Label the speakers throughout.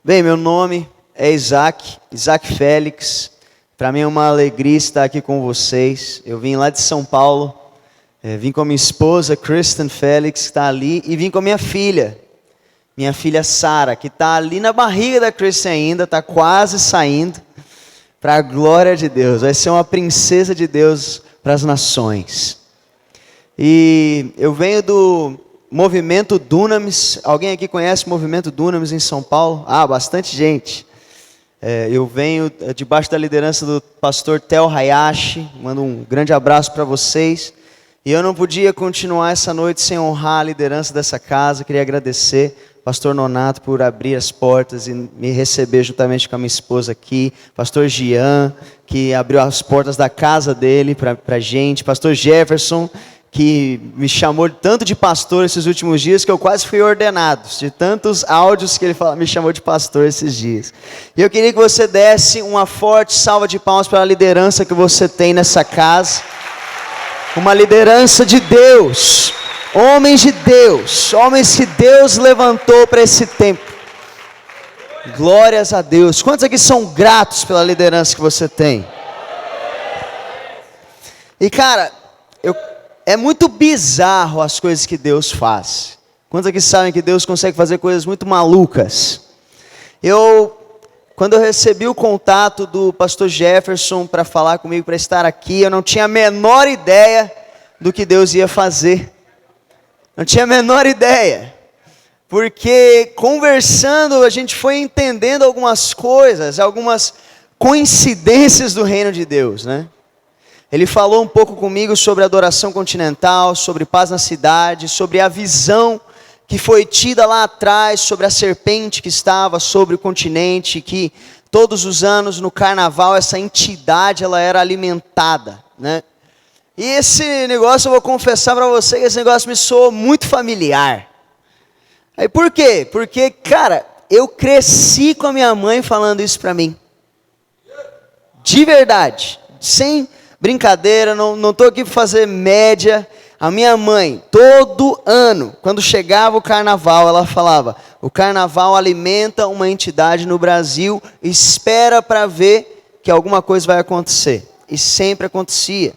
Speaker 1: Bem, meu nome é Isaac Félix. Para mim é uma alegria estar aqui com vocês. Eu vim lá de São Paulo, vim com a minha esposa, Kristen Félix, que está ali, e vim com a minha filha Sara, que está ali na barriga da Kristen ainda, está quase saindo, para a glória de Deus. Vai ser uma princesa de Deus para as nações. E eu venho do Movimento Dunamis. Alguém aqui conhece o Movimento Dunamis em São Paulo? Ah, bastante gente. Eu venho debaixo da liderança do pastor Tel Hayashi. Mando um grande abraço para vocês. E eu não podia continuar essa noite sem honrar a liderança dessa casa. Queria agradecer ao pastor Nonato por abrir as portas e me receber juntamente com a minha esposa aqui. Pastor Gian, que abriu as portas da casa dele para a gente. Pastor Jefferson, que me chamou tanto de pastor esses últimos dias que eu quase fui ordenado, de tantos áudios que ele me chamou de pastor esses dias. E eu queria que você desse uma forte salva de palmas para a liderança que você tem nessa casa. Uma liderança de Deus, homens de Deus, homens que Deus levantou para esse tempo. Glórias a Deus. Quantos aqui são gratos pela liderança que você tem? E cara, é muito bizarro as coisas que Deus faz. Quantos aqui sabem que Deus consegue fazer coisas muito malucas? Quando eu recebi o contato do pastor Jefferson para falar comigo, para estar aqui, eu não tinha a menor ideia do que Deus ia fazer. Não tinha a menor ideia. Porque conversando, a gente foi entendendo algumas coisas, algumas coincidências do reino de Deus, né? Ele falou um pouco comigo sobre adoração continental, sobre paz na cidade, sobre a visão que foi tida lá atrás, sobre a serpente que estava sobre o continente, que todos os anos no carnaval essa entidade ela era alimentada, né? E esse negócio, eu vou confessar para você que esse negócio me soou muito familiar. Aí por quê? Porque, cara, eu cresci com a minha mãe falando isso para mim. De verdade, sem brincadeira, não estou aqui para fazer média. A minha mãe, todo ano, quando chegava o carnaval, ela falava: o carnaval alimenta uma entidade no Brasil, espera para ver que alguma coisa vai acontecer. E sempre acontecia.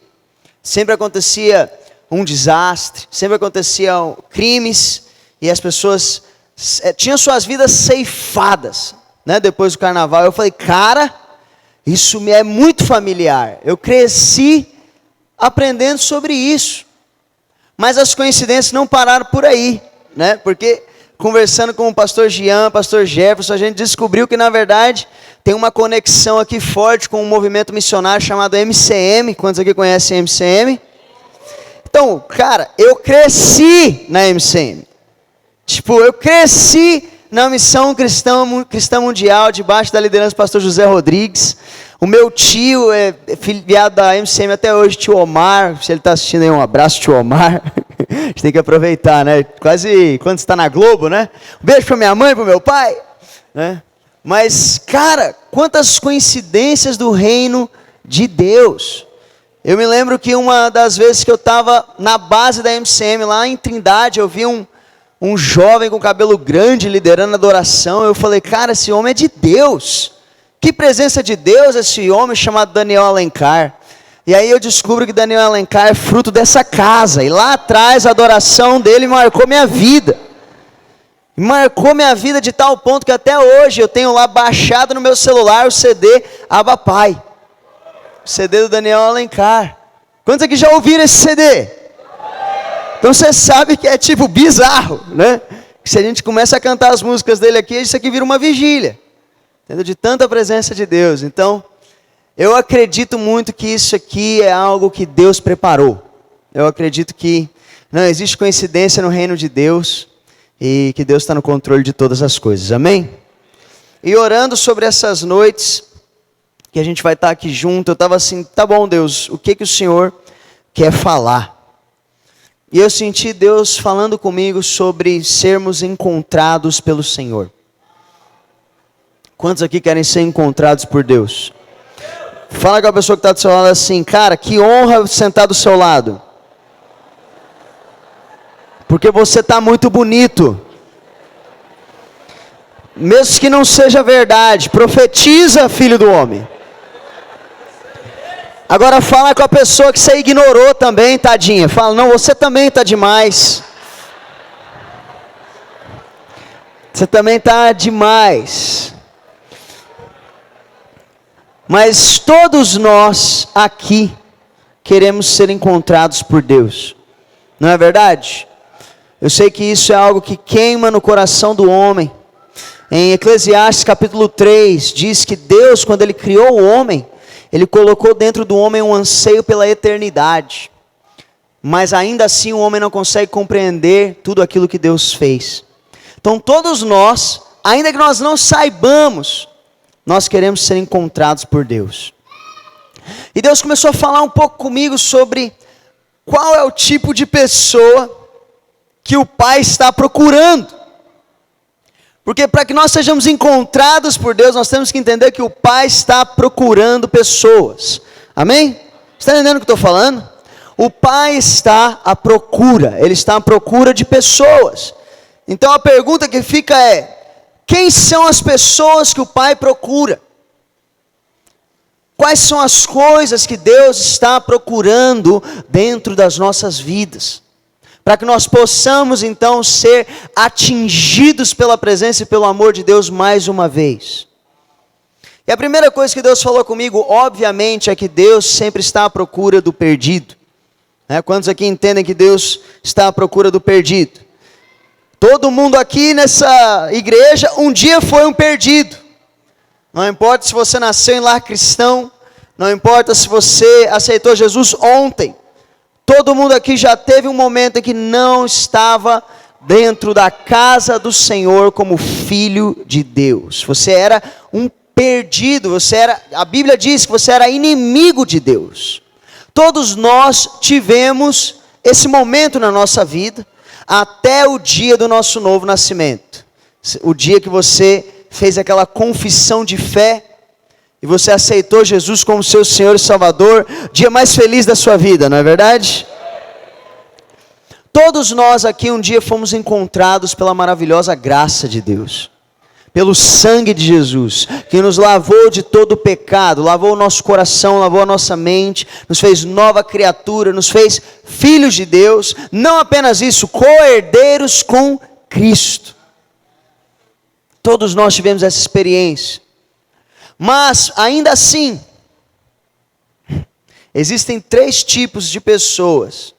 Speaker 1: Sempre acontecia um desastre, sempre aconteciam crimes, e as pessoas tinham suas vidas ceifadas, né? Depois do carnaval, eu falei, cara, isso me é muito familiar. Eu cresci aprendendo sobre isso. Mas as coincidências não pararam por aí, né? Porque conversando com o pastor Gian, pastor Jefferson, a gente descobriu que na verdade tem uma conexão aqui forte com um movimento missionário chamado MCM. Quantos aqui conhecem MCM? Então, cara, eu cresci na MCM. Eu cresci na missão cristã mundial, debaixo da liderança do pastor José Rodrigues. O meu tio é filiado da MCM até hoje, tio Omar. Se ele está assistindo aí, um abraço, tio Omar. A gente tem que aproveitar, né? Quase quando está na Globo, né? Um beijo para minha mãe, para meu pai, né? Mas, cara, quantas coincidências do reino de Deus. Eu me lembro que uma das vezes que eu estava na base da MCM, lá em Trindade, eu vi um jovem com cabelo grande liderando a adoração. Eu falei, cara, esse homem é de Deus. Que presença de Deus esse homem chamado Daniel Alencar. E aí eu descubro que Daniel Alencar é fruto dessa casa. E lá atrás a adoração dele marcou minha vida. Marcou minha vida de tal ponto que até hoje eu tenho lá baixado no meu celular o CD Abba Pai. O CD do Daniel Alencar. Quantos aqui já ouviram esse CD? Então você sabe que é tipo bizarro, né? Que se a gente começa a cantar as músicas dele aqui, isso aqui vira uma vigília. Entendeu? De tanta presença de Deus. Então, eu acredito muito que isso aqui é algo que Deus preparou. Eu acredito que não existe coincidência no reino de Deus e que Deus está no controle de todas as coisas. Amém? E orando sobre essas noites que a gente vai estar aqui junto, eu estava assim, tá bom Deus, o que o Senhor quer falar? E eu senti Deus falando comigo sobre sermos encontrados pelo Senhor. Quantos aqui querem ser encontrados por Deus? Fala com a pessoa que está do seu lado assim, cara, que honra sentar do seu lado. Porque você está muito bonito. Mesmo que não seja verdade, profetiza, filho do homem. Agora fala com a pessoa que você ignorou também, tadinha. Fala, não, você também está demais. Você também está demais. Mas todos nós aqui queremos ser encontrados por Deus. Não é verdade? Eu sei que isso é algo que queima no coração do homem. Em Eclesiastes capítulo 3, diz que Deus, quando Ele criou o homem, Ele colocou dentro do homem um anseio pela eternidade. Mas ainda assim o homem não consegue compreender tudo aquilo que Deus fez. Então todos nós, ainda que nós não saibamos, nós queremos ser encontrados por Deus. E Deus começou a falar um pouco comigo sobre qual é o tipo de pessoa que o Pai está procurando. Porque para que nós sejamos encontrados por Deus, nós temos que entender que o Pai está procurando pessoas. Amém? Está entendendo o que eu estou falando? O Pai está à procura, Ele está à procura de pessoas. Então a pergunta que fica é: quem são as pessoas que o Pai procura? Quais são as coisas que Deus está procurando dentro das nossas vidas? Para que nós possamos então ser atingidos pela presença e pelo amor de Deus mais uma vez. E a primeira coisa que Deus falou comigo, obviamente, é que Deus sempre está à procura do perdido. Quantos aqui entendem que Deus está à procura do perdido? Todo mundo aqui nessa igreja um dia foi um perdido. Não importa se você nasceu em lar cristão, não importa se você aceitou Jesus ontem. Todo mundo aqui já teve um momento em que não estava dentro da casa do Senhor como filho de Deus. Você era um perdido, a Bíblia diz que você era inimigo de Deus. Todos nós tivemos esse momento na nossa vida, até o dia do nosso novo nascimento. O dia que você fez aquela confissão de fé, e você aceitou Jesus como seu Senhor e Salvador, dia mais feliz da sua vida, não é verdade? Todos nós aqui um dia fomos encontrados pela maravilhosa graça de Deus, pelo sangue de Jesus, que nos lavou de todo o pecado, lavou o nosso coração, lavou a nossa mente, nos fez nova criatura, nos fez filhos de Deus, não apenas isso, co-herdeiros com Cristo. Todos nós tivemos essa experiência. Mas, ainda assim, existem 3 tipos de pessoas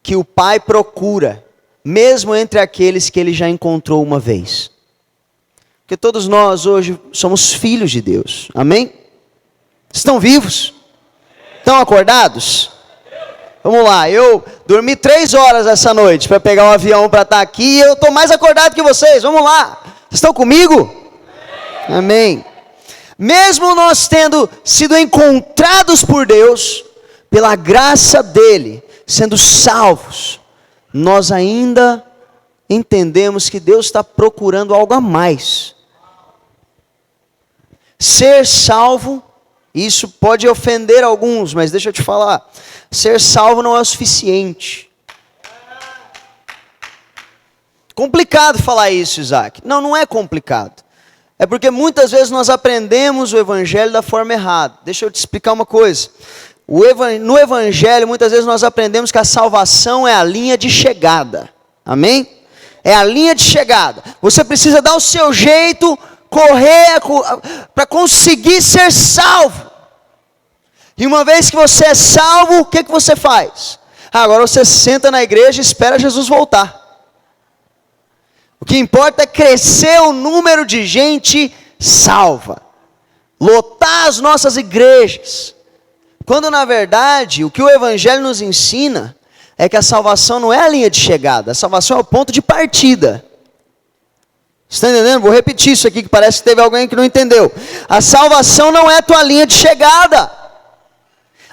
Speaker 1: que o Pai procura, mesmo entre aqueles que Ele já encontrou uma vez. Porque todos nós hoje somos filhos de Deus, amém? Estão vivos? Estão acordados? Vamos lá, eu dormi 3 horas essa noite para pegar um avião para estar aqui, e eu estou mais acordado que vocês, vamos lá. Vocês estão comigo? Amém. Mesmo nós tendo sido encontrados por Deus, pela graça dEle, sendo salvos, nós ainda entendemos que Deus está procurando algo a mais. Ser salvo, isso pode ofender alguns, mas deixa eu te falar, ser salvo não é o suficiente. Complicado falar isso, Isaac. Não é complicado. É porque muitas vezes nós aprendemos o Evangelho da forma errada. Deixa eu te explicar uma coisa. No Evangelho, muitas vezes nós aprendemos que a salvação é a linha de chegada. Amém? É a linha de chegada. Você precisa dar o seu jeito, correr para conseguir ser salvo. E uma vez que você é salvo, o que você faz? Agora você senta na igreja e espera Jesus voltar. O que importa é crescer o número de gente salva. Lotar as nossas igrejas. Quando na verdade, o que o Evangelho nos ensina é que a salvação não é a linha de chegada. A salvação é o ponto de partida. Está entendendo? Vou repetir isso aqui que parece que teve alguém que não entendeu. A salvação não é a tua linha de chegada.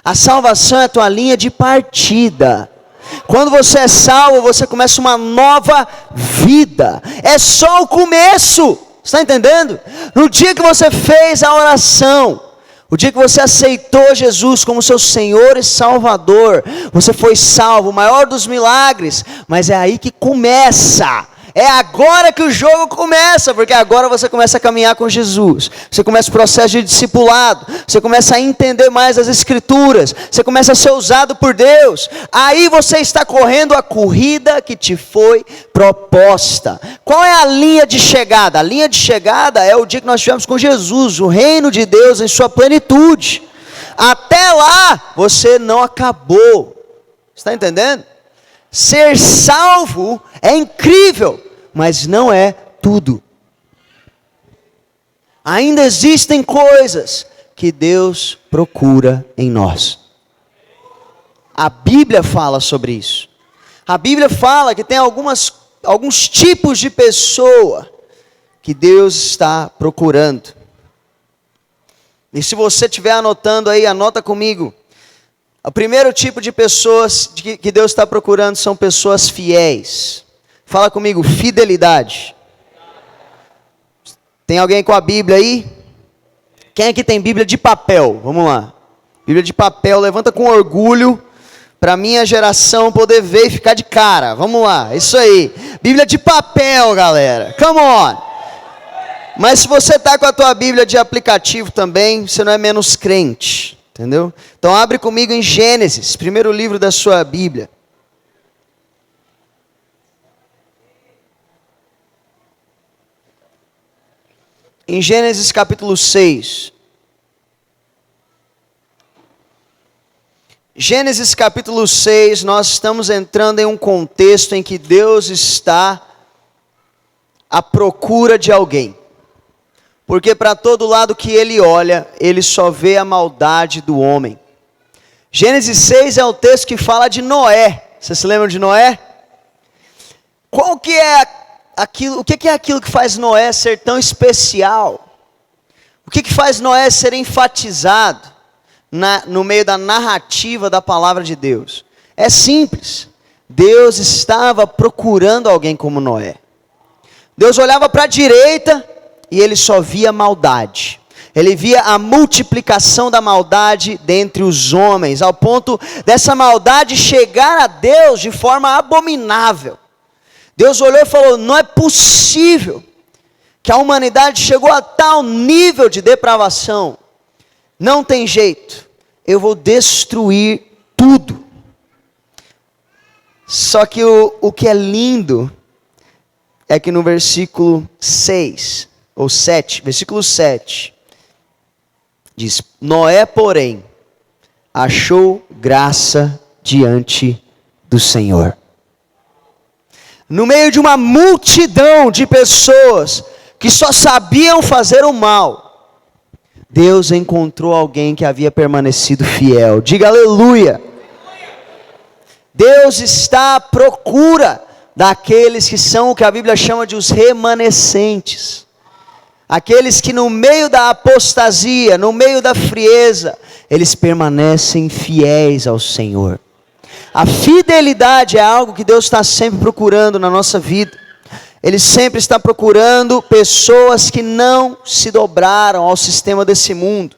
Speaker 1: A salvação é a tua linha de partida. Quando você é salvo, você começa uma nova vida. É só o começo. Está entendendo? No dia que você fez a oração, o dia que você aceitou Jesus como seu Senhor e Salvador, você foi salvo, o maior dos milagres. Mas é aí que começa. É agora que o jogo começa, porque agora você começa a caminhar com Jesus. Você começa o processo de discipulado, você começa a entender mais as Escrituras, você começa a ser usado por Deus. Aí você está correndo a corrida que te foi proposta. Qual é a linha de chegada? A linha de chegada é o dia que nós tivemos com Jesus, o reino de Deus em sua plenitude. Até lá, você não acabou. Está entendendo? Ser salvo é incrível, mas não é tudo. Ainda existem coisas que Deus procura em nós. A Bíblia fala sobre isso. A Bíblia fala que tem alguns tipos de pessoa que Deus está procurando. E se você estiver anotando aí, anota comigo. O primeiro tipo de pessoas que Deus está procurando são pessoas fiéis. Fala comigo, fidelidade. Tem alguém com a Bíblia aí? Quem aqui tem Bíblia de papel? Vamos lá. Bíblia de papel, levanta com orgulho, para minha geração poder ver e ficar de cara. Vamos lá, isso aí. Bíblia de papel, galera. Come on. Mas se você está com a tua Bíblia de aplicativo também, você não é menos crente. Entendeu? Então abre comigo em Gênesis, primeiro livro da sua Bíblia. Em Gênesis capítulo 6. Gênesis capítulo 6, nós estamos entrando em um contexto em que Deus está à procura de alguém. Porque para todo lado que ele olha, ele só vê a maldade do homem. Gênesis 6 é o texto que fala de Noé. Vocês se lembram de Noé? O que é aquilo que faz Noé ser tão especial? O que faz Noé ser enfatizado no meio da narrativa da palavra de Deus? É simples. Deus estava procurando alguém como Noé. Deus olhava para a direita e ele só via maldade. Ele via a multiplicação da maldade dentre os homens, ao ponto dessa maldade chegar a Deus de forma abominável. Deus olhou e falou: não é possível que a humanidade chegou a tal nível de depravação. Não tem jeito, eu vou destruir tudo. Só que o que é lindo é que no versículo 6... ou 7, versículo 7, diz: Noé, porém, achou graça diante do Senhor. No meio de uma multidão de pessoas que só sabiam fazer o mal, Deus encontrou alguém que havia permanecido fiel. Diga aleluia. Deus está à procura daqueles que são o que a Bíblia chama de os remanescentes. Aqueles que no meio da apostasia, no meio da frieza, eles permanecem fiéis ao Senhor. A fidelidade é algo que Deus está sempre procurando na nossa vida. Ele sempre está procurando pessoas que não se dobraram ao sistema desse mundo.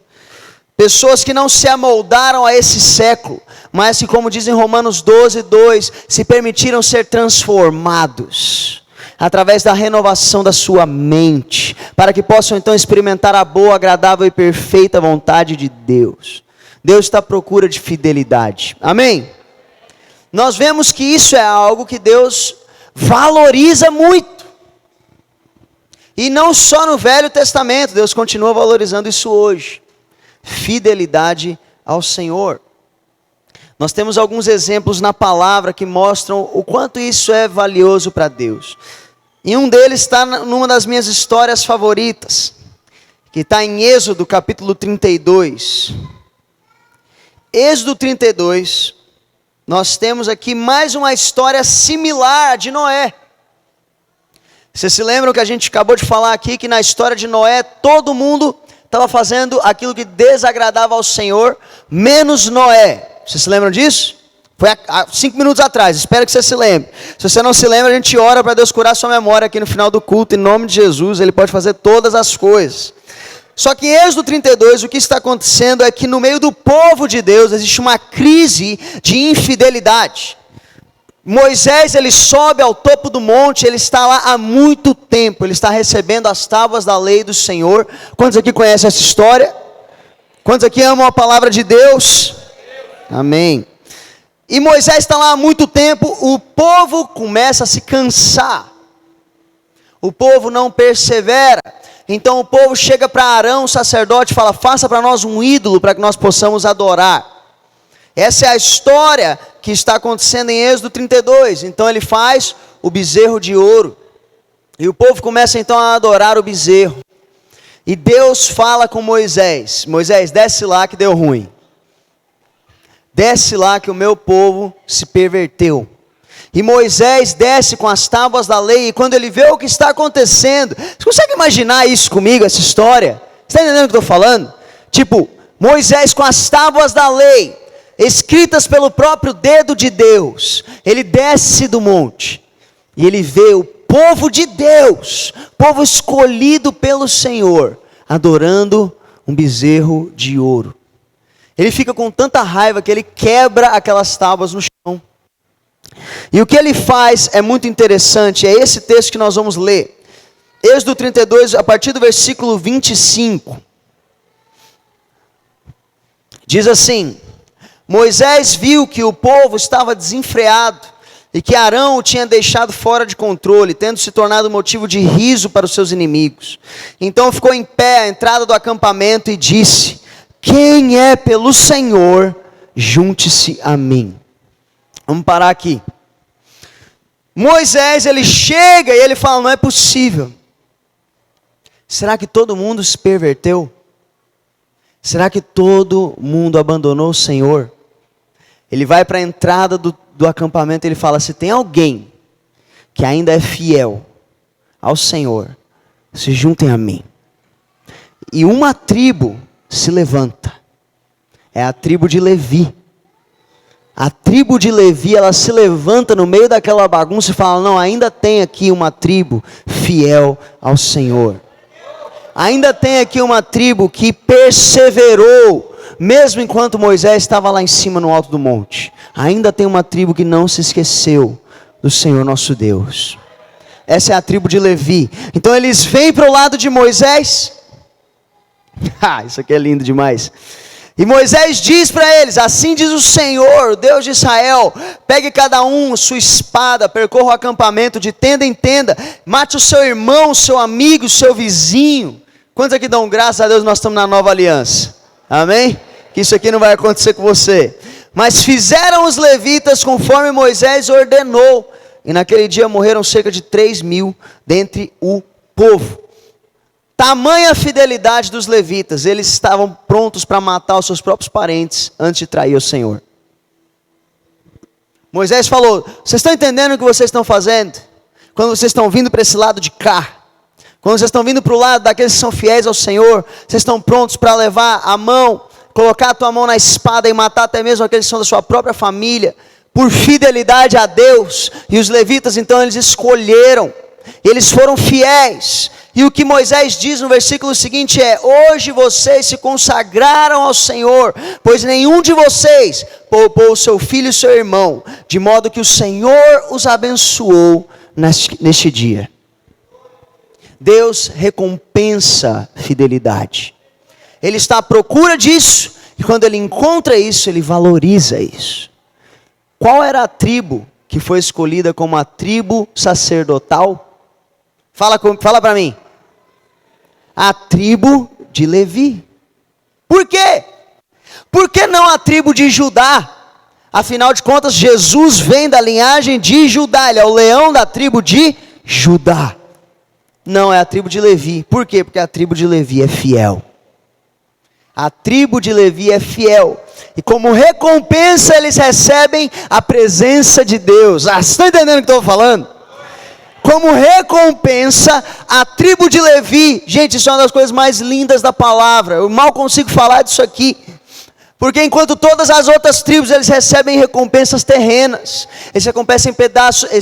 Speaker 1: Pessoas que não se amoldaram a esse século, mas que, como diz em Romanos 12:2, se permitiram ser transformados através da renovação da sua mente, para que possam então experimentar a boa, agradável e perfeita vontade de Deus. Deus está à procura de fidelidade. Amém? Nós vemos que isso é algo que Deus valoriza muito. E não só no Velho Testamento, Deus continua valorizando isso hoje. Fidelidade ao Senhor. Nós temos alguns exemplos na palavra que mostram o quanto isso é valioso para Deus. E um deles está numa das minhas histórias favoritas, que está em Êxodo capítulo 32. Êxodo 32, nós temos aqui mais uma história similar de Noé. Vocês se lembram que a gente acabou de falar aqui, que na história de Noé, todo mundo estava fazendo aquilo que desagradava ao Senhor, menos Noé. Vocês se lembram disso? Foi há 5 minutos atrás, espero que você se lembre. Se você não se lembra, a gente ora para Deus curar sua memória aqui no final do culto, em nome de Jesus. Ele pode fazer todas as coisas. Só que em Êxodo 32, o que está acontecendo é que no meio do povo de Deus existe uma crise de infidelidade. Moisés, ele sobe ao topo do monte, ele está lá há muito tempo, ele está recebendo as tábuas da lei do Senhor. Quantos aqui conhecem essa história? Quantos aqui amam a palavra de Deus? Amém. E Moisés está lá há muito tempo, o povo começa a se cansar. O povo não persevera. Então o povo chega para Arão, o sacerdote, e fala: faça para nós um ídolo para que nós possamos adorar. Essa é a história que está acontecendo em Êxodo 32. Então ele faz o bezerro de ouro. E o povo começa então a adorar o bezerro. E Deus fala com Moisés: Moisés, desce lá que deu ruim. Desce lá que o meu povo se perverteu. E Moisés desce com as tábuas da lei. E quando ele vê o que está acontecendo, você consegue imaginar isso comigo, essa história? Você está entendendo o que eu estou falando? Tipo, Moisés com as tábuas da lei, escritas pelo próprio dedo de Deus, ele desce do monte, e ele vê o povo de Deus, povo escolhido pelo Senhor, adorando um bezerro de ouro. Ele fica com tanta raiva que ele quebra aquelas tábuas no chão. E o que ele faz é muito interessante, é esse texto que nós vamos ler. Êxodo 32, a partir do versículo 25. Diz assim: Moisés viu que o povo estava desenfreado e que Arão o tinha deixado fora de controle, tendo se tornado motivo de riso para os seus inimigos. Então ficou em pé à entrada do acampamento e disse: quem é pelo Senhor, junte-se a mim. Vamos parar aqui. Moisés, ele chega e ele fala: não é possível. Será que todo mundo se perverteu? Será que todo mundo abandonou o Senhor? Ele vai para a entrada do acampamento e ele fala: se tem alguém que ainda é fiel ao Senhor, se juntem a mim. E uma tribo se levanta, é a tribo de Levi. A tribo de Levi, ela se levanta no meio daquela bagunça e fala: não, ainda tem aqui uma tribo fiel ao Senhor. Ainda tem aqui uma tribo que perseverou, mesmo enquanto Moisés estava lá em cima no alto do monte. Ainda tem uma tribo que não se esqueceu do Senhor nosso Deus. Essa é a tribo de Levi. Então eles vêm para o lado de Moisés. Isso aqui é lindo demais. E Moisés diz para eles: assim diz o Senhor, o Deus de Israel: pegue cada um sua espada, percorra o acampamento de tenda em tenda, mate o seu irmão, o seu amigo, o seu vizinho. Quantos aqui dão graças a Deus, nós estamos na nova aliança? Amém? Que isso aqui não vai acontecer com você. Mas fizeram os levitas conforme Moisés ordenou, e naquele dia morreram cerca de 3.000 dentre o povo. Tamanha fidelidade dos levitas, eles estavam prontos para matar os seus próprios parentes antes de trair o Senhor. Moisés falou: vocês estão entendendo o que vocês estão fazendo? Quando vocês estão vindo para esse lado de cá, quando vocês estão vindo para o lado daqueles que são fiéis ao Senhor, vocês estão prontos para levar a mão, colocar a tua mão na espada e matar até mesmo aqueles que são da sua própria família, por fidelidade a Deus. E os levitas então, eles escolheram, eles foram fiéis. E o que Moisés diz no versículo seguinte é: hoje vocês se consagraram ao Senhor, pois nenhum de vocês poupou o seu filho e seu irmão, de modo que o Senhor os abençoou neste dia. Deus recompensa fidelidade. Ele está à procura disso, e quando ele encontra isso, ele valoriza isso. Qual era a tribo que foi escolhida como a tribo sacerdotal? Fala para mim. A tribo de Levi. Por quê? Por que não a tribo de Judá? Afinal de contas, Jesus vem da linhagem de Judá. Ele é o leão da tribo de Judá. Não, é a tribo de Levi. Por quê? Porque a tribo de Levi é fiel. A tribo de Levi é fiel. E como recompensa eles recebem a presença de Deus. Você está entendendo o que eu estou falando? Como recompensa, a tribo de Levi, gente, isso é uma das coisas mais lindas da palavra, eu mal consigo falar disso aqui, porque enquanto todas as outras tribos, eles recebem recompensas terrenas, eles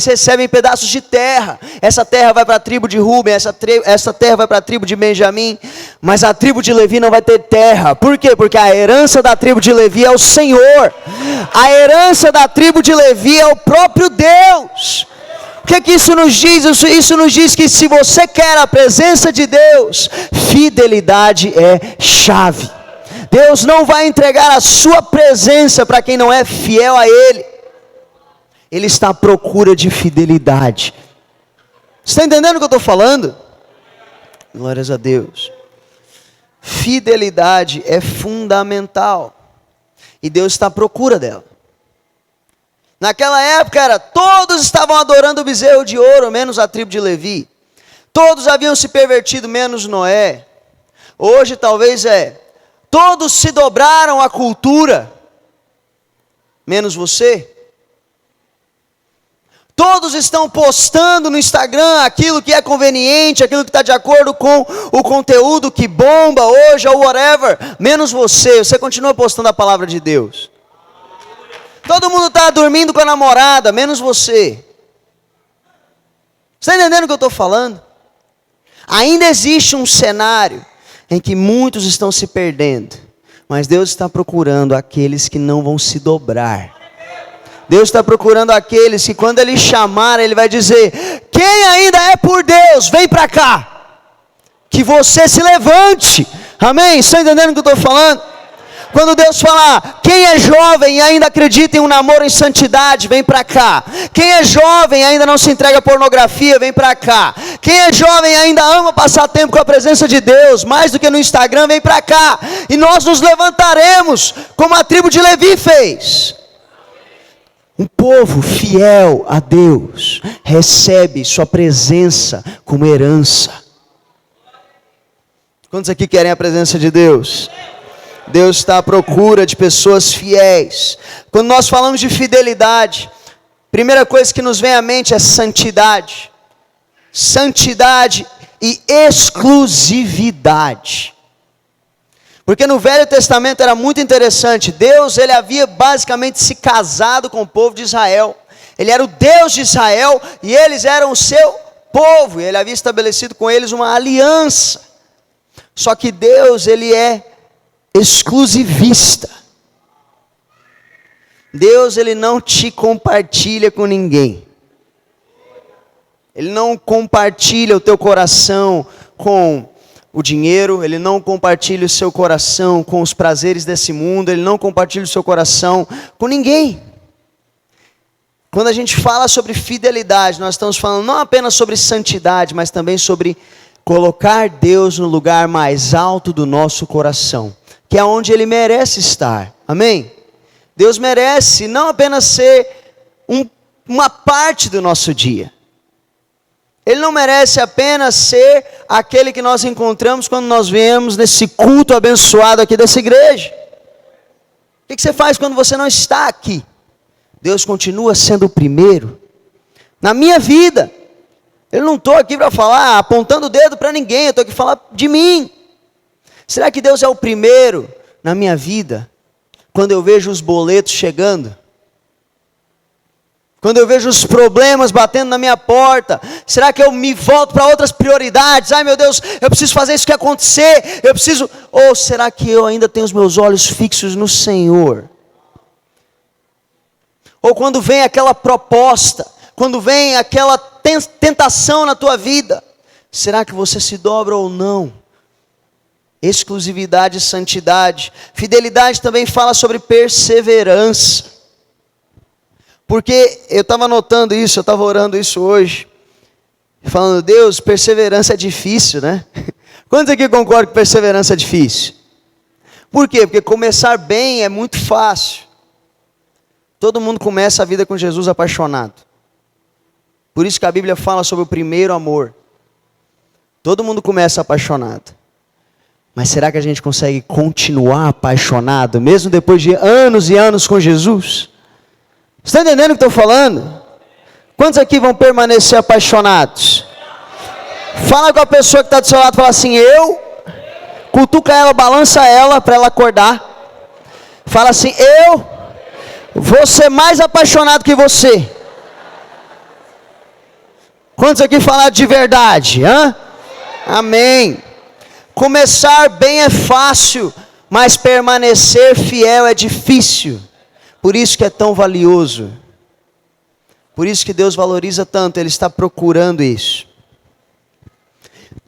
Speaker 1: recebem pedaços de terra, essa terra vai para a tribo de Ruben, essa terra vai para a tribo de Benjamim, mas a tribo de Levi não vai ter terra. Por quê? Porque a herança da tribo de Levi é o Senhor, A herança da tribo de Levi é o próprio Deus. O que é que isso nos diz? Isso nos diz que se você quer a presença de Deus, fidelidade é chave. Deus não vai entregar a sua presença para quem não é fiel a Ele. Ele está à procura de fidelidade. Você está entendendo o que eu estou falando? Glórias a Deus. Fidelidade é fundamental. E Deus está à procura dela. Naquela época todos estavam adorando o bezerro de ouro, menos a tribo de Levi. Todos haviam se pervertido, menos Noé. Hoje talvez todos se dobraram à cultura, menos você. Todos estão postando no Instagram aquilo que é conveniente, aquilo que está de acordo com o conteúdo que bomba hoje, ou whatever, menos você. Você continua postando a palavra de Deus. Todo mundo está dormindo com a namorada, menos você. Você está entendendo o que eu estou falando? Ainda existe um cenário em que muitos estão se perdendo, mas Deus está procurando aqueles que não vão se dobrar. Deus está procurando aqueles que quando Ele chamar, Ele vai dizer: quem ainda é por Deus, vem para cá. Que você se levante. Amém? Está entendendo o que eu estou falando? Quando Deus falar: quem é jovem e ainda acredita em um namoro em santidade, vem para cá. Quem é jovem e ainda não se entrega a pornografia, vem para cá. Quem é jovem e ainda ama passar tempo com a presença de Deus, mais do que no Instagram, vem para cá. E nós nos levantaremos, como a tribo de Levi fez. Um povo fiel a Deus recebe sua presença como herança. Quantos aqui querem a presença de Deus? Deus está à procura de pessoas fiéis. Quando nós falamos de fidelidade, primeira coisa que nos vem à mente é santidade. Santidade e exclusividade. Porque no Velho Testamento era muito interessante. Deus, Ele havia basicamente se casado com o povo de Israel. Ele era o Deus de Israel e eles eram o seu povo. E Ele havia estabelecido com eles uma aliança. Só que Deus, Ele é exclusivista. Deus, Ele não te compartilha com ninguém. Ele não compartilha o teu coração com o dinheiro, Ele não compartilha o seu coração com os prazeres desse mundo, Ele não compartilha o seu coração com ninguém. Quando a gente fala sobre fidelidade, nós estamos falando não apenas sobre santidade, mas também sobre colocar Deus no lugar mais alto do nosso coração, que é onde Ele merece estar. Amém? Deus merece não apenas ser uma parte do nosso dia. Ele não merece apenas ser aquele que nós encontramos quando nós viemos nesse culto abençoado aqui dessa igreja. O que você faz quando você não está aqui? Deus continua sendo o primeiro na minha vida. Eu não estou aqui para falar apontando o dedo para ninguém, eu estou aqui para falar de mim. Será que Deus é o primeiro na minha vida quando eu vejo os boletos chegando? Quando eu vejo os problemas batendo na minha porta, será que eu me volto para outras prioridades? Ai meu Deus, eu preciso fazer isso que acontecer, eu preciso... Ou será que eu ainda tenho os meus olhos fixos no Senhor? Ou quando vem aquela proposta, quando vem aquela tentação na tua vida, será que você se dobra ou não? Exclusividade e santidade. Fidelidade também fala sobre perseverança. Porque eu estava notando isso, eu estava orando isso hoje. Falando, Deus, perseverança é difícil, né? Quantos aqui concordam que perseverança é difícil? Por quê? Porque começar bem é muito fácil. Todo mundo começa a vida com Jesus apaixonado. Por isso que a Bíblia fala sobre o primeiro amor. Todo mundo começa apaixonado. Mas será que a gente consegue continuar apaixonado, mesmo depois de anos e anos com Jesus? Você está entendendo o que eu estou falando? Quantos aqui vão permanecer apaixonados? Fala com a pessoa que está do seu lado, fala assim, cutuca ela, balança ela para ela acordar. Fala assim, eu vou ser mais apaixonado que você. Quantos aqui falaram de verdade? Amém. Começar bem é fácil, mas permanecer fiel é difícil. Por isso que é tão valioso. Por isso que Deus valoriza tanto, Ele está procurando isso.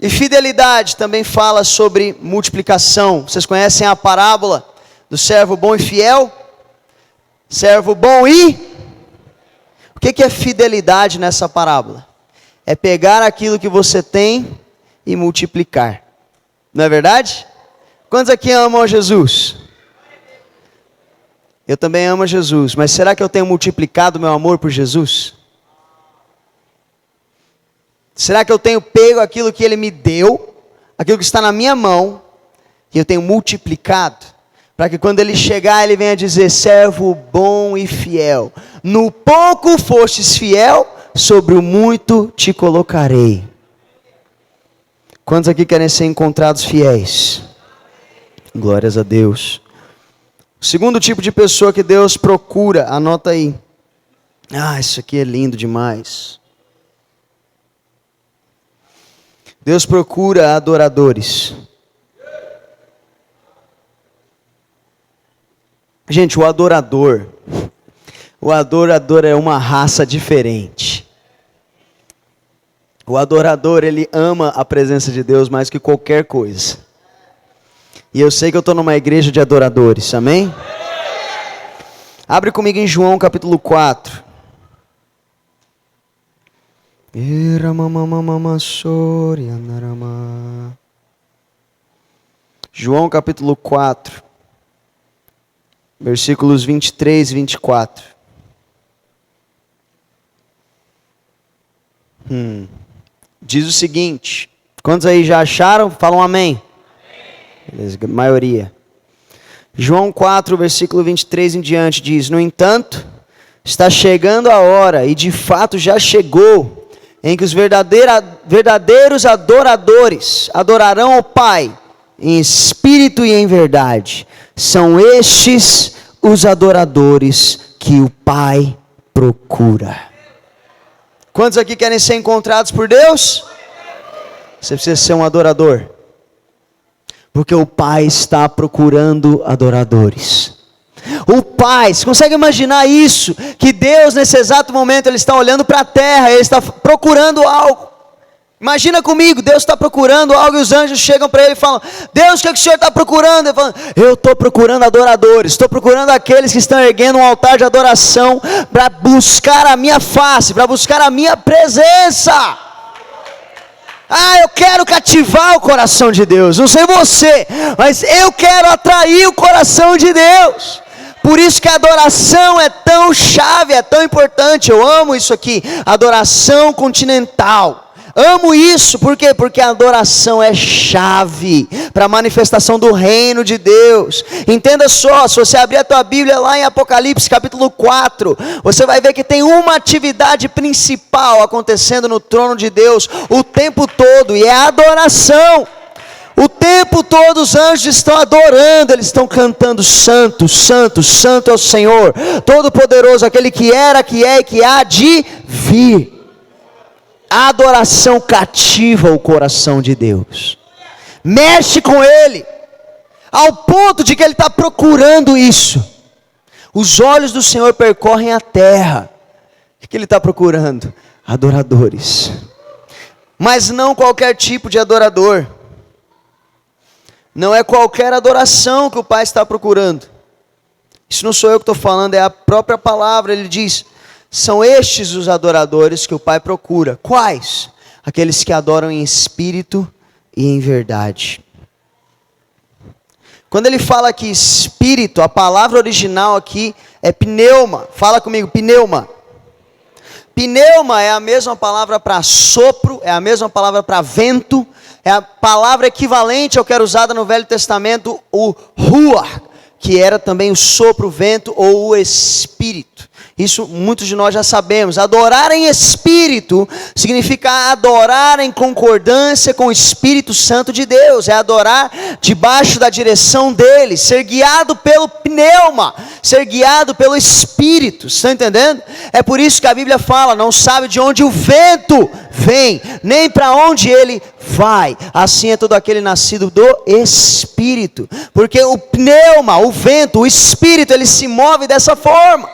Speaker 1: E fidelidade também fala sobre multiplicação. Vocês conhecem a parábola do servo bom e fiel? Servo bom e... O que é fidelidade nessa parábola? É pegar aquilo que você tem e multiplicar. Não é verdade? Quantos aqui amam a Jesus? Eu também amo a Jesus, mas será que eu tenho multiplicado meu amor por Jesus? Será que eu tenho pego aquilo que Ele me deu, aquilo que está na minha mão, e eu tenho multiplicado? Para que quando Ele chegar, Ele venha dizer, servo bom e fiel. No pouco fostes fiel, sobre o muito te colocarei. Quantos aqui querem ser encontrados fiéis? Glórias a Deus. O segundo tipo de pessoa que Deus procura, anota aí. Isso aqui é lindo demais. Deus procura adoradores. Gente, o adorador é uma raça diferente. O adorador, ele ama a presença de Deus mais que qualquer coisa. E eu sei que eu estou numa igreja de adoradores, amém? Abre comigo em João capítulo 4. João capítulo 4, versículos 23 e 24. Diz o seguinte, quantos aí já acharam? Falam amém. Beleza, maioria. João 4, versículo 23 em diante diz, no entanto, está chegando a hora, e de fato já chegou, em que os verdadeiros adoradores adorarão ao Pai, em espírito e em verdade. São estes os adoradores que o Pai procura. Quantos aqui querem ser encontrados por Deus? Você precisa ser um adorador. Porque o Pai está procurando adoradores. O Pai, você consegue imaginar isso? Que Deus nesse exato momento Ele está olhando para a terra, Ele está procurando algo. Imagina comigo, Deus está procurando algo e os anjos chegam para Ele e falam, Deus, o que o Senhor está procurando? Ele fala, eu estou procurando adoradores, estou procurando aqueles que estão erguendo um altar de adoração para buscar a minha face, para buscar a minha presença. Eu quero cativar o coração de Deus, não sei você, mas eu quero atrair o coração de Deus. Por isso que a adoração é tão chave, é tão importante. Eu amo isso aqui, adoração continental. Amo isso, por quê? Porque a adoração é chave para a manifestação do reino de Deus. Entenda só, se você abrir a tua Bíblia lá em Apocalipse capítulo 4, você vai ver que tem uma atividade principal acontecendo no trono de Deus o tempo todo, e é a adoração. O tempo todo os anjos estão adorando, eles estão cantando santo, santo, santo é o Senhor, todo-poderoso, aquele que era, que é e que há de vir. A adoração cativa o coração de Deus, mexe com Ele, ao ponto de que Ele está procurando isso. Os olhos do Senhor percorrem a terra. O que Ele está procurando? Adoradores. Mas não qualquer tipo de adorador. Não é qualquer adoração que o Pai está procurando. Isso não sou eu que estou falando, é a própria palavra. Ele diz, são estes os adoradores que o Pai procura. Quais? Aqueles que adoram em espírito e em verdade. Quando ele fala aqui espírito, a palavra original aqui é pneuma. Fala comigo, pneuma. Pneuma é a mesma palavra para sopro, é a mesma palavra para vento, é a palavra equivalente ao que era usada no Velho Testamento, o ruach, que era também o sopro, o vento ou o espírito. Isso muitos de nós já sabemos. Adorar em espírito significa adorar em concordância com o Espírito Santo de Deus. É adorar debaixo da direção dele, ser guiado pelo pneuma, ser guiado pelo Espírito. Está entendendo? É por isso que a Bíblia fala, não sabe de onde o vento vem, nem para onde ele vai. Assim é todo aquele nascido do Espírito. Porque o pneuma, o vento, o Espírito, ele se move dessa forma.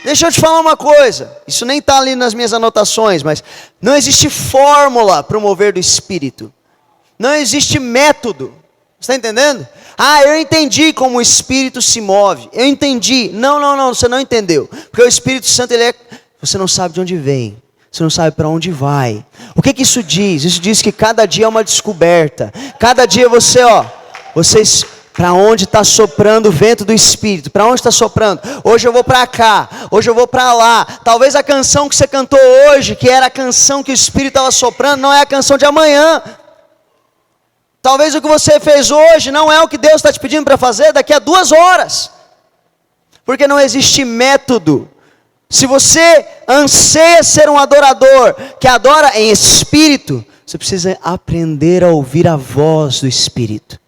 Speaker 1: Deixa eu te falar uma coisa, isso nem está ali nas minhas anotações, mas não existe fórmula para o mover do Espírito. Não existe método. Você está entendendo? Ah, eu entendi como o Espírito se move. Eu entendi. Não, você não entendeu. Porque o Espírito Santo, você não sabe de onde vem. Você não sabe para onde vai. O que isso diz? Isso diz que cada dia é uma descoberta. Cada dia vocês... Para onde está soprando o vento do Espírito? Para onde está soprando? Hoje eu vou para cá, hoje eu vou para lá. Talvez a canção que você cantou hoje, que era a canção que o Espírito estava soprando, não é a canção de amanhã. Talvez o que você fez hoje não é o que Deus está te pedindo para fazer daqui a 2 horas. Porque não existe método. Se você anseia ser um adorador, que adora em espírito, você precisa aprender a ouvir a voz do Espírito.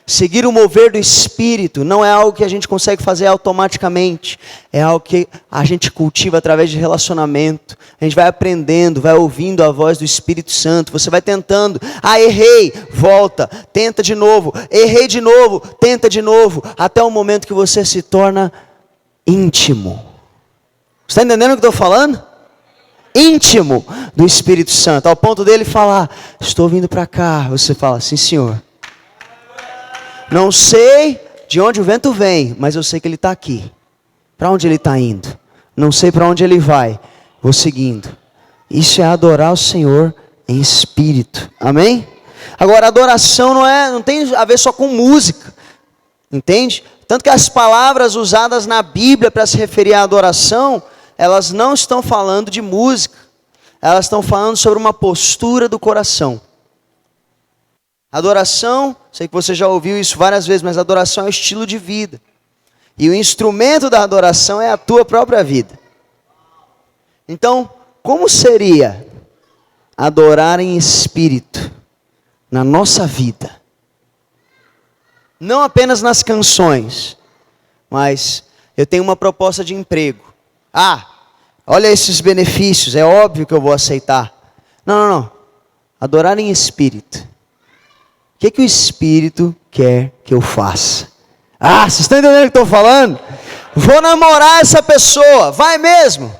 Speaker 1: Seguir o mover do Espírito não é algo que a gente consegue fazer automaticamente. É algo que a gente cultiva através de relacionamento. A gente vai aprendendo, vai ouvindo a voz do Espírito Santo. Você vai tentando. Ah, errei, volta, tenta de novo. Errei de novo, tenta de novo. Até o momento que você se torna íntimo. Você está entendendo o que eu estou falando? Íntimo do Espírito Santo. Ao ponto dele falar, estou vindo para cá. Você fala, sim senhor. Não sei de onde o vento vem, mas eu sei que ele está aqui. Para onde ele está indo? Não sei para onde ele vai. Vou seguindo. Isso é adorar o Senhor em espírito. Amém? Agora, adoração não tem a ver só com música. Entende? Tanto que as palavras usadas na Bíblia para se referir à adoração, elas não estão falando de música. Elas estão falando sobre uma postura do coração. Adoração, sei que você já ouviu isso várias vezes, mas adoração é o estilo de vida. E o instrumento da adoração é a tua própria vida. Então, como seria adorar em espírito na nossa vida? Não apenas nas canções, mas eu tenho uma proposta de emprego. Ah, olha esses benefícios, é óbvio que eu vou aceitar. Não. Adorar em espírito. O que o Espírito quer que eu faça? Ah, vocês estão entendendo o que eu estou falando? Vou namorar essa pessoa, vai mesmo?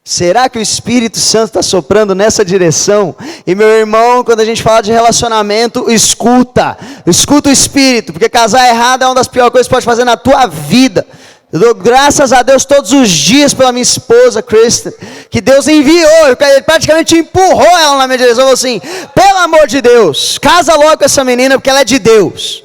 Speaker 1: Será que o Espírito Santo está soprando nessa direção? E meu irmão, quando a gente fala de relacionamento, escuta o Espírito, porque casar errado é uma das piores coisas que você pode fazer na tua vida. Eu dou graças a Deus todos os dias pela minha esposa, Kristen, que Deus enviou, ele praticamente empurrou ela na minha direção, falou assim, pelo amor de Deus, casa logo com essa menina, porque ela é de Deus.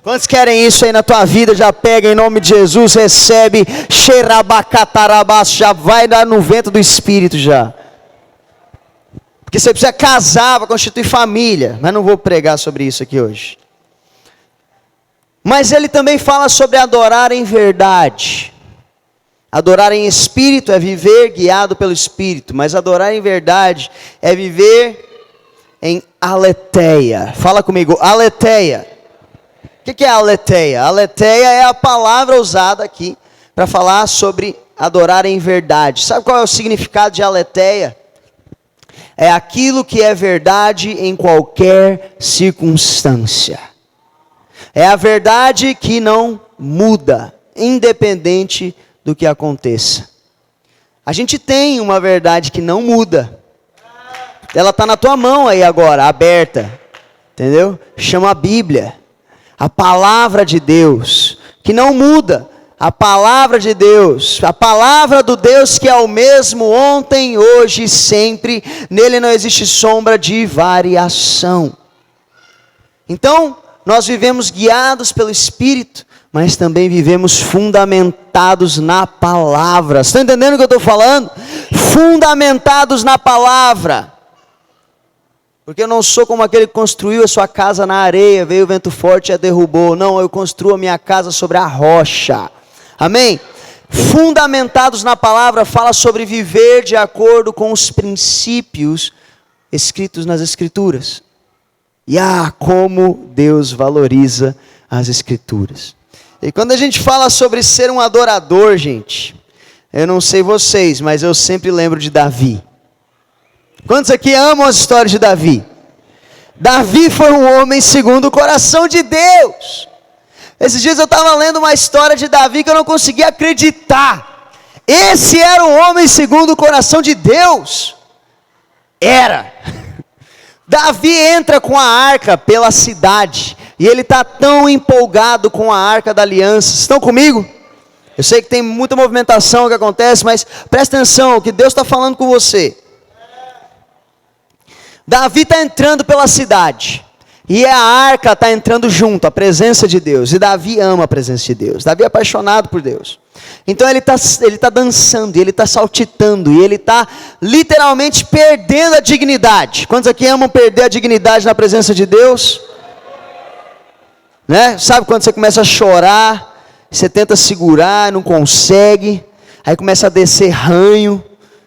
Speaker 1: Quantos querem isso aí na tua vida? Já pega em nome de Jesus, recebe, xerabacatarabaço, já vai dar no vento do Espírito já. Porque você precisa casar para constituir família, mas não vou pregar sobre isso aqui hoje. Mas ele também fala sobre adorar em verdade. Adorar em espírito é viver guiado pelo Espírito, mas adorar em verdade é viver em aletheia. Fala comigo, aletheia. O que é aletheia? Aletheia é a palavra usada aqui para falar sobre adorar em verdade. Sabe qual é o significado de aletheia? É aquilo que é verdade em qualquer circunstância. É a verdade que não muda, independente do que aconteça. A gente tem uma verdade que não muda. Ela está na tua mão aí agora, aberta. Entendeu? Chama a Bíblia. A palavra de Deus, que não muda. A palavra de Deus, a palavra do Deus que é o mesmo ontem, hoje e sempre. Nele não existe sombra de variação. Então, nós vivemos guiados pelo Espírito, mas também vivemos fundamentados na palavra. Você está entendendo o que eu estou falando? Fundamentados na palavra. Porque eu não sou como aquele que construiu a sua casa na areia, veio o vento forte e a derrubou. Não, eu construo a minha casa sobre a rocha. Amém? Fundamentados na palavra fala sobre viver de acordo com os princípios escritos nas Escrituras. E como Deus valoriza as Escrituras. E quando a gente fala sobre ser um adorador, gente, eu não sei vocês, mas eu sempre lembro de Davi. Quantos aqui amam as histórias de Davi? Davi foi um homem segundo o coração de Deus. Esses dias eu estava lendo uma história de Davi que eu não conseguia acreditar. Esse era um homem segundo o coração de Deus. Era. Davi entra com a arca pela cidade. E ele está tão empolgado com a arca da aliança. Estão comigo? Eu sei que tem muita movimentação que acontece, mas presta atenção, o que Deus está falando com você. Davi está entrando pela cidade. E a arca está entrando junto, a presença de Deus. E Davi ama a presença de Deus. Davi é apaixonado por Deus. Então ele tá dançando, e ele está saltitando, e ele está literalmente perdendo a dignidade. Quantos aqui amam perder a dignidade na presença de Deus? Né? Sabe quando você começa a chorar, você tenta segurar, não consegue, aí começa a descer ranho,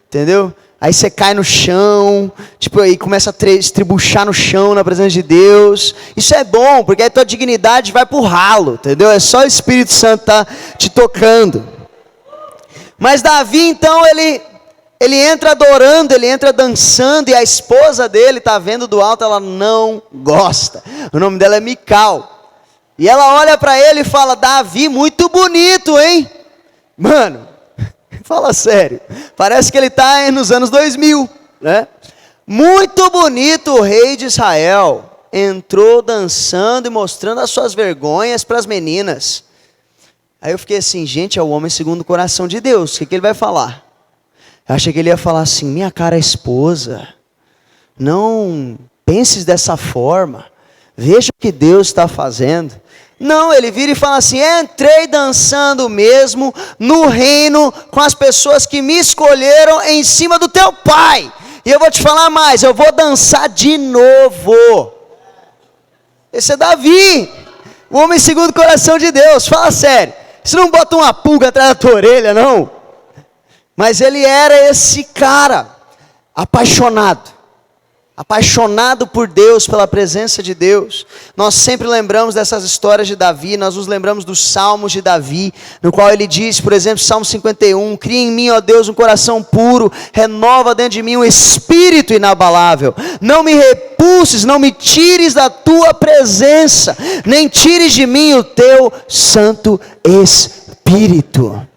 Speaker 1: entendeu? Aí você cai no chão, tipo, aí começa a estribuchar no chão na presença de Deus. Isso é bom, porque aí tua dignidade vai pro ralo, entendeu? É só o Espírito Santo tá te tocando. Mas Davi, então, ele entra adorando, ele entra dançando, e a esposa dele tá vendo do alto, ela não gosta. O nome dela é Mical. E ela olha para ele e fala: Davi, muito bonito, hein? Mano, fala sério, parece que ele está nos anos 2000, né? Muito bonito o rei de Israel, entrou dançando e mostrando as suas vergonhas para as meninas. Aí eu fiquei assim, gente, é o homem segundo o coração de Deus, o que ele vai falar? Eu achei que ele ia falar assim: minha cara esposa, não penses dessa forma, veja o que Deus está fazendo. Não, ele vira e fala assim: entrei dançando mesmo no reino com as pessoas que me escolheram em cima do teu pai. E eu vou te falar mais, eu vou dançar de novo. Esse é Davi, o homem segundo o coração de Deus. Fala sério, você não bota uma pulga atrás da tua orelha, não? Mas ele era esse cara, apaixonado por Deus, pela presença de Deus. Nós sempre lembramos dessas histórias de Davi, nós nos lembramos dos salmos de Davi, no qual ele diz, por exemplo, Salmo 51, cria em mim, ó Deus, um coração puro, renova dentro de mim um espírito inabalável, não me repulses, não me tires da tua presença, nem tires de mim o teu Santo Espírito.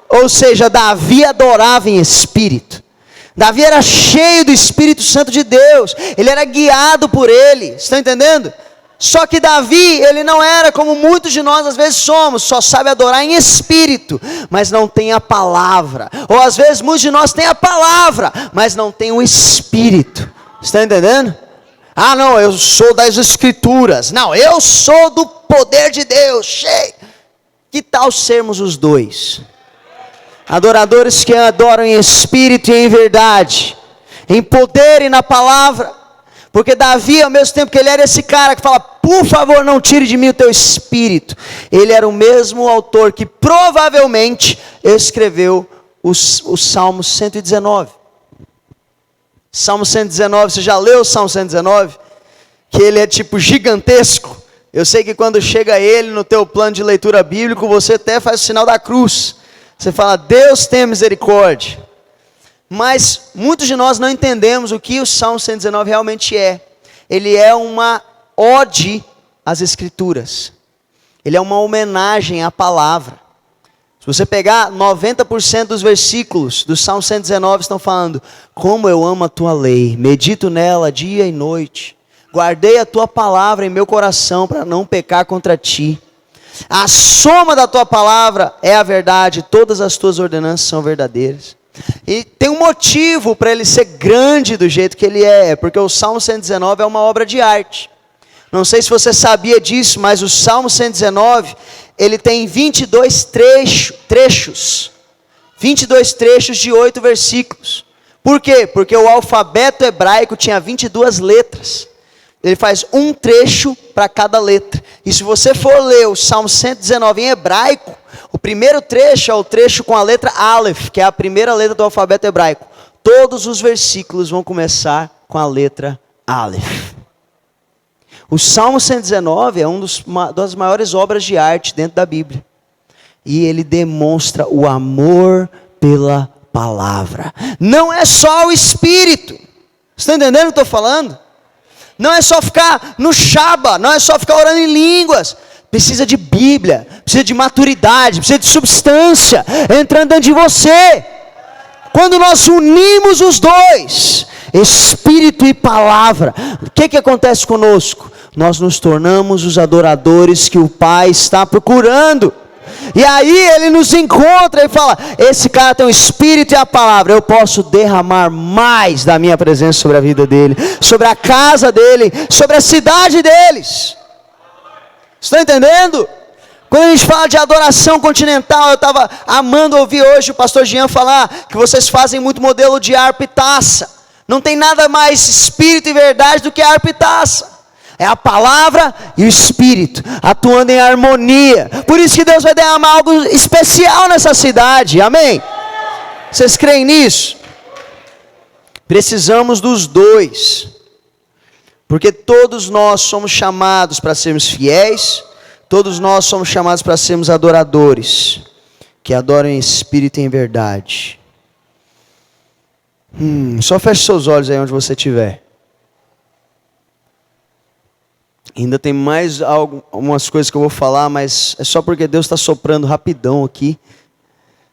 Speaker 1: Ou seja, Davi adorava em espírito. Davi era cheio do Espírito Santo de Deus, ele era guiado por ele, estão entendendo? Só que Davi, ele não era como muitos de nós às vezes somos, só sabe adorar em espírito, mas não tem a palavra. Ou às vezes muitos de nós têm a palavra, mas não tem o espírito, estão entendendo? Ah não, eu sou das escrituras, não, eu sou do poder de Deus, cheio. Que tal sermos os dois? Adoradores que adoram em espírito e em verdade, em poder e na palavra. Porque Davi, ao mesmo tempo que ele era esse cara que fala: por favor não tire de mim o teu espírito, ele era o mesmo autor que provavelmente escreveu o Salmo 119. Salmo 119, você já leu o Salmo 119? Que ele é tipo gigantesco. Eu sei que quando chega ele no teu plano de leitura bíblico, você até faz o sinal da cruz. Você fala: Deus tem misericórdia. Mas muitos de nós não entendemos o que o Salmo 119 realmente é. Ele é uma ode às Escrituras. Ele é uma homenagem à palavra. Se você pegar 90% dos versículos do Salmo 119 estão falando: como eu amo a tua lei, medito nela dia e noite. Guardei a tua palavra em meu coração para não pecar contra ti. A soma da tua palavra é a verdade, todas as tuas ordenanças são verdadeiras. E tem um motivo para ele ser grande do jeito que ele é, porque o Salmo 119 é uma obra de arte. Não sei se você sabia disso, mas o Salmo 119, ele tem 22 trechos. 22 trechos de 8 versículos. Por quê? Porque o alfabeto hebraico tinha 22 letras. Ele faz um trecho para cada letra. E se você for ler o Salmo 119 em hebraico, o primeiro trecho é o trecho com a letra Aleph, que é a primeira letra do alfabeto hebraico. Todos os versículos vão começar com a letra Aleph. O Salmo 119 é uma das maiores obras de arte dentro da Bíblia. E ele demonstra o amor pela palavra. Não é só o Espírito. Você está entendendo o que eu estou falando? Não é só ficar no Shaba, não é só ficar orando em línguas. Precisa de Bíblia, precisa de maturidade, precisa de substância entrando dentro de você. Quando nós unimos os dois, Espírito e Palavra, o que acontece conosco? Nós nos tornamos os adoradores que o Pai está procurando. E aí Ele nos encontra e fala, esse cara tem o Espírito e a Palavra, eu posso derramar mais da minha presença sobre a vida dele, sobre a casa dele, sobre a cidade deles. Estão entendendo? Quando a gente fala de adoração continental, eu estava amando ouvir hoje o pastor Jean falar que vocês fazem muito modelo de harpa e taça. Não tem nada mais espírito e verdade do que harpa e taça. É a palavra e o Espírito atuando em harmonia. Por isso que Deus vai derramar algo especial nessa cidade. Amém? Vocês creem nisso? Precisamos dos dois. Porque todos nós somos chamados para sermos fiéis. Todos nós somos chamados para sermos adoradores. Que adoram em espírito e em verdade. Só feche seus olhos aí onde você estiver. Ainda tem mais algumas coisas que eu vou falar, mas é só porque Deus está soprando rapidão aqui.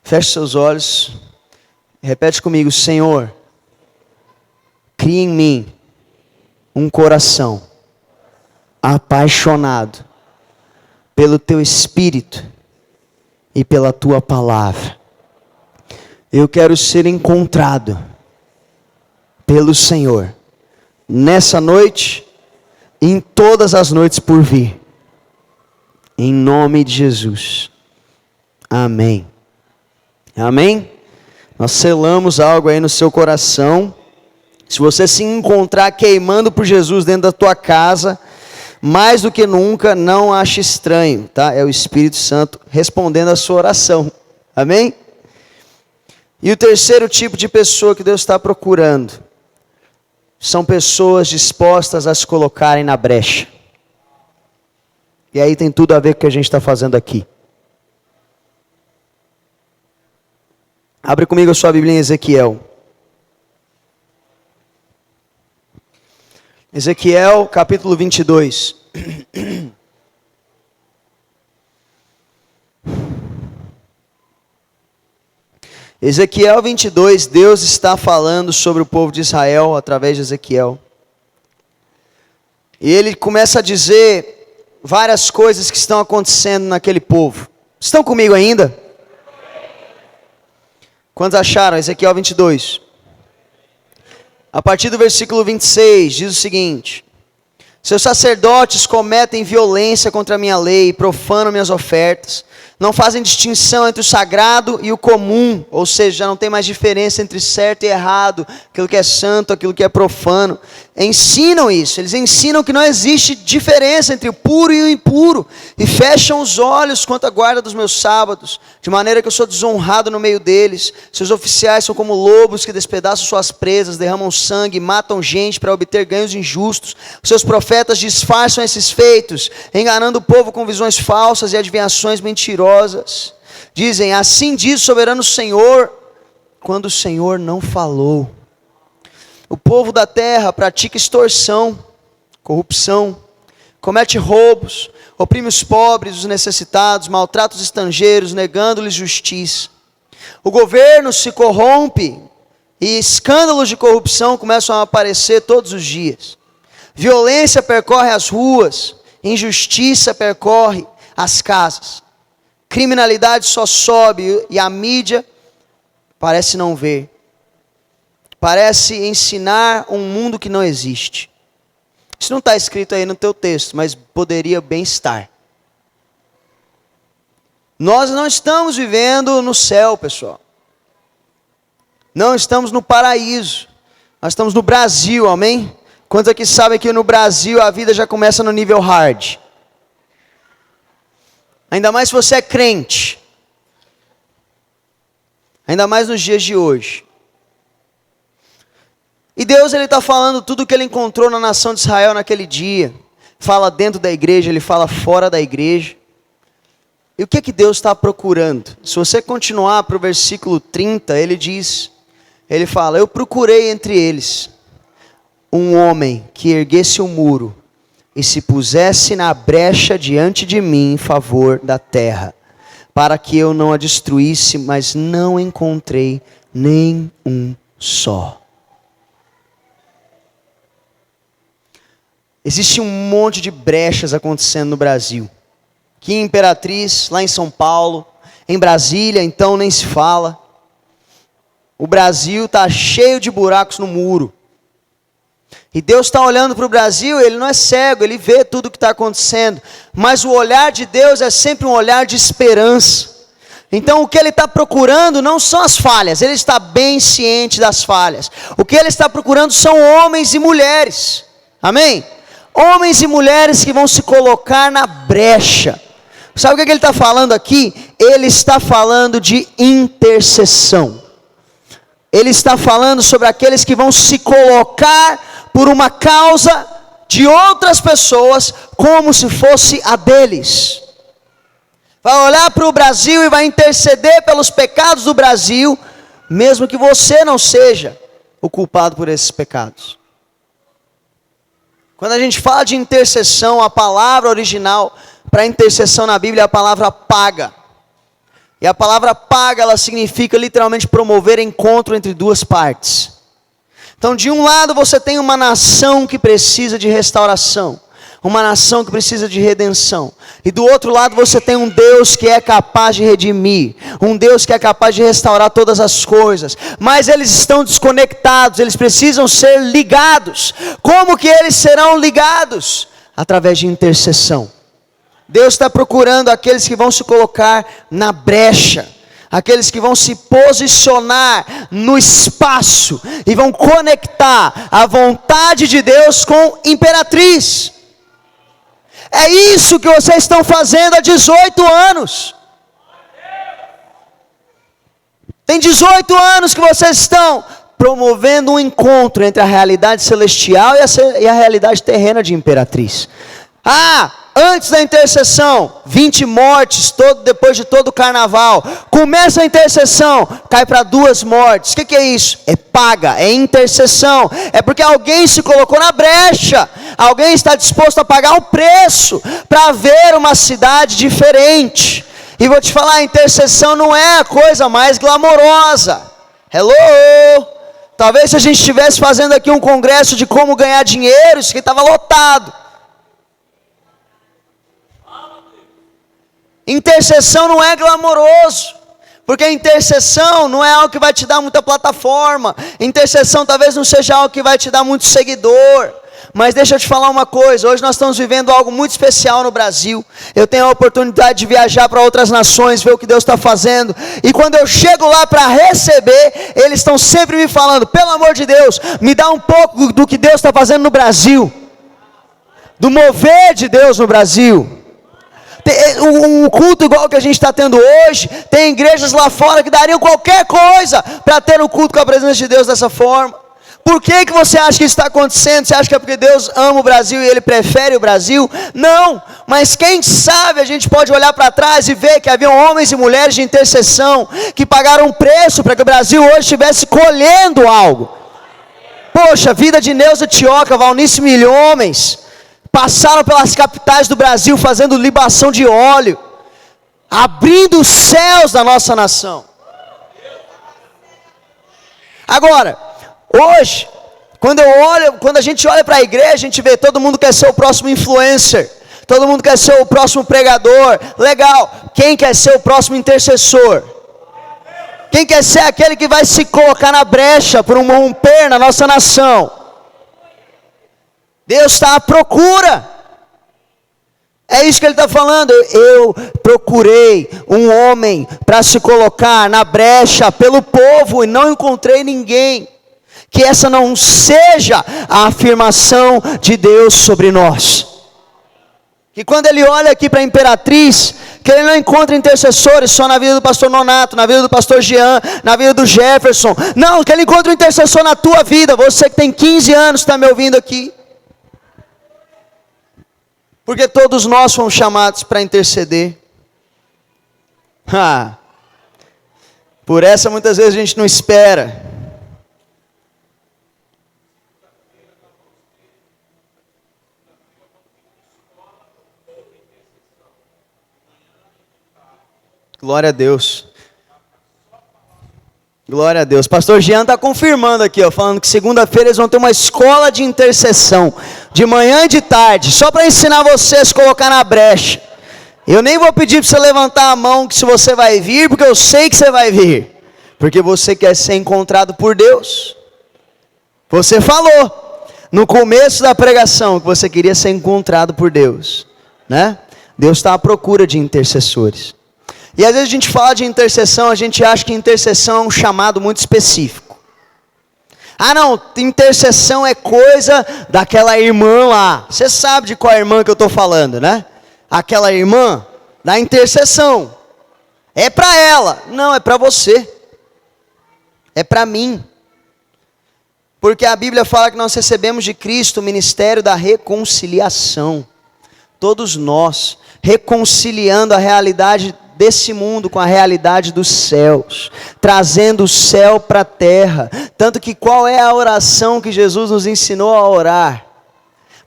Speaker 1: Feche seus olhos. Repete comigo, Senhor, cria em mim um coração apaixonado pelo Teu Espírito e pela Tua Palavra. Eu quero ser encontrado pelo Senhor nessa noite e em todas as noites por vir. Em nome de Jesus. Amém. Amém? Nós selamos algo aí no seu coração. Se você se encontrar queimando por Jesus dentro da tua casa, mais do que nunca, não ache estranho, tá? É o Espírito Santo respondendo a sua oração. Amém? E o terceiro tipo de pessoa que Deus está procurando são pessoas dispostas a se colocarem na brecha. E aí tem tudo a ver com o que a gente está fazendo aqui. Abre comigo a sua Bíblia em Ezequiel. Ezequiel, capítulo 22. Ezequiel 22, Deus está falando sobre o povo de Israel através de Ezequiel. E ele começa a dizer várias coisas que estão acontecendo naquele povo. Estão comigo ainda? Quantos acharam? Ezequiel 22. A partir do versículo 26, diz o seguinte: seus sacerdotes cometem violência contra a minha lei, profanam minhas ofertas, não fazem distinção entre o sagrado e o comum, ou seja, já não tem mais diferença entre certo e errado, aquilo que é santo, aquilo que é profano. Ensinam isso, eles ensinam que não existe diferença entre o puro e o impuro, e fecham os olhos quanto à guarda dos meus sábados, de maneira que eu sou desonrado no meio deles. Seus oficiais são como lobos que despedaçam suas presas, derramam sangue, matam gente para obter ganhos injustos. Seus profetas disfarçam esses feitos, enganando o povo com visões falsas e adivinhações mentirosas. Dizem, assim diz o soberano Senhor, quando o Senhor não falou. O povo da terra pratica extorsão, corrupção, comete roubos, oprime os pobres, os necessitados, maltrata os estrangeiros, negando-lhes justiça. O governo se corrompe e escândalos de corrupção começam a aparecer todos os dias. Violência percorre as ruas, injustiça percorre as casas. Criminalidade só sobe e a mídia parece não ver. Parece ensinar um mundo que não existe. Isso não está escrito aí no teu texto, mas poderia bem estar. Nós não estamos vivendo no céu, pessoal. Não estamos no paraíso. Nós estamos no Brasil, amém? Quantos aqui sabem que no Brasil a vida já começa no nível hard? Ainda mais se você é crente. Ainda mais nos dias de hoje. E Deus, Ele está falando tudo o que Ele encontrou na nação de Israel naquele dia. Fala dentro da igreja, Ele fala fora da igreja. E o que Deus está procurando? Se você continuar para o versículo 30, Ele diz, Ele fala, eu procurei entre eles um homem que erguesse um muro e se pusesse na brecha diante de mim em favor da terra, para que eu não a destruísse, mas não encontrei nem um só. Existe um monte de brechas acontecendo no Brasil. Aqui em Imperatriz, lá em São Paulo, em Brasília, então nem se fala. O Brasil está cheio de buracos no muro. E Deus está olhando para o Brasil, Ele não é cego, Ele vê tudo o que está acontecendo. Mas o olhar de Deus é sempre um olhar de esperança. Então o que Ele está procurando não são as falhas, Ele está bem ciente das falhas. O que Ele está procurando são homens e mulheres. Amém? Homens e mulheres que vão se colocar na brecha. Sabe o que Ele está falando aqui? Ele está falando de intercessão. Ele está falando sobre aqueles que vão se colocar por uma causa de outras pessoas, como se fosse a deles. Vai olhar para o Brasil e vai interceder pelos pecados do Brasil, mesmo que você não seja o culpado por esses pecados. Quando a gente fala de intercessão, a palavra original para intercessão na Bíblia é a palavra paga. E a palavra paga, ela significa literalmente promover encontro entre duas partes. Então, de um lado você tem uma nação que precisa de restauração, uma nação que precisa de redenção. E do outro lado você tem um Deus que é capaz de redimir, um Deus que é capaz de restaurar todas as coisas. Mas eles estão desconectados, eles precisam ser ligados. Como que eles serão ligados? Através de intercessão. Deus está procurando aqueles que vão se colocar na brecha, aqueles que vão se posicionar no espaço e vão conectar a vontade de Deus com Imperatriz. É isso que vocês estão fazendo há 18 anos. Tem 18 anos que vocês estão promovendo um encontro entre a realidade celestial e a realidade terrena de Imperatriz. Antes da intercessão, 20 mortes, depois de todo o carnaval. Começa a intercessão, cai para 2 mortes. O que é isso? É paga, é intercessão. É porque alguém se colocou na brecha. Alguém está disposto a pagar um preço para ver uma cidade diferente. E vou te falar, a intercessão não é a coisa mais glamourosa. Hello! Talvez se a gente estivesse fazendo aqui um congresso de como ganhar dinheiro, isso aqui estava lotado. Intercessão não é glamouroso, porque intercessão não é algo que vai te dar muita plataforma. Intercessão talvez não seja algo que vai te dar muito seguidor. Mas deixa eu te falar uma coisa, hoje nós estamos vivendo algo muito especial no Brasil. Eu tenho a oportunidade de viajar para outras nações, ver o que Deus está fazendo. E quando eu chego lá para receber, eles estão sempre me falando: pelo amor de Deus, me dá um pouco do que Deus está fazendo no Brasil, do mover de Deus no Brasil. Um culto igual que a gente está tendo hoje, tem igrejas lá fora que dariam qualquer coisa para ter um culto com a presença de Deus dessa forma. Por que você acha que isso está acontecendo? Você acha que é porque Deus ama o Brasil e Ele prefere o Brasil? Não, mas quem sabe a gente pode olhar para trás e ver que havia homens e mulheres de intercessão que pagaram um preço para que o Brasil hoje estivesse colhendo algo. Poxa, vida de Neuza Tioca, Valnice Milhomens, passaram pelas capitais do Brasil fazendo libação de óleo, abrindo os céus da nossa nação. Agora, hoje, quando a gente olha para a igreja, a gente vê todo mundo quer ser o próximo influencer, todo mundo quer ser o próximo pregador. Legal, quem quer ser o próximo intercessor? Quem quer ser aquele que vai se colocar na brecha por um romper na nossa nação? Deus está à procura. É isso que Ele está falando. Eu procurei um homem para se colocar na brecha pelo povo e não encontrei ninguém. Que essa não seja a afirmação de Deus sobre nós. Que quando Ele olha aqui para a Imperatriz, que Ele não encontra intercessores só na vida do pastor Nonato, na vida do pastor Jean, na vida do Jefferson. Não, que Ele encontra um intercessor na tua vida. Você que tem 15 anos está me ouvindo aqui. Porque todos nós fomos chamados para interceder. Por essa muitas vezes a gente não espera. Glória a Deus. Glória a Deus. Pastor Jean está confirmando aqui, ó, falando que segunda-feira eles vão ter uma escola de intercessão, de manhã e de tarde, só para ensinar você a se colocar na brecha. Eu nem vou pedir para você levantar a mão que se você vai vir, porque eu sei que você vai vir, porque você quer ser encontrado por Deus. Você falou no começo da pregação que você queria ser encontrado por Deus, né? Deus está à procura de intercessores. E às vezes a gente fala de intercessão, a gente acha que intercessão é um chamado muito específico. Ah não, intercessão é coisa daquela irmã lá. Você sabe de qual irmã que eu estou falando, né? Aquela irmã da intercessão. É para ela. Não, é para você. É para mim. Porque a Bíblia fala que nós recebemos de Cristo o ministério da reconciliação. Todos nós, reconciliando a realidade desse mundo com a realidade dos céus, trazendo o céu para a terra. Tanto que qual é a oração que Jesus nos ensinou a orar?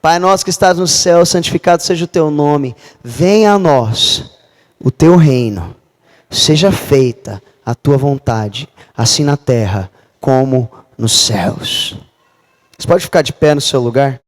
Speaker 1: Pai nosso que estás no céu, santificado seja o teu nome, venha a nós o teu reino, seja feita a tua vontade, assim na terra como nos céus. Você pode ficar de pé no seu lugar?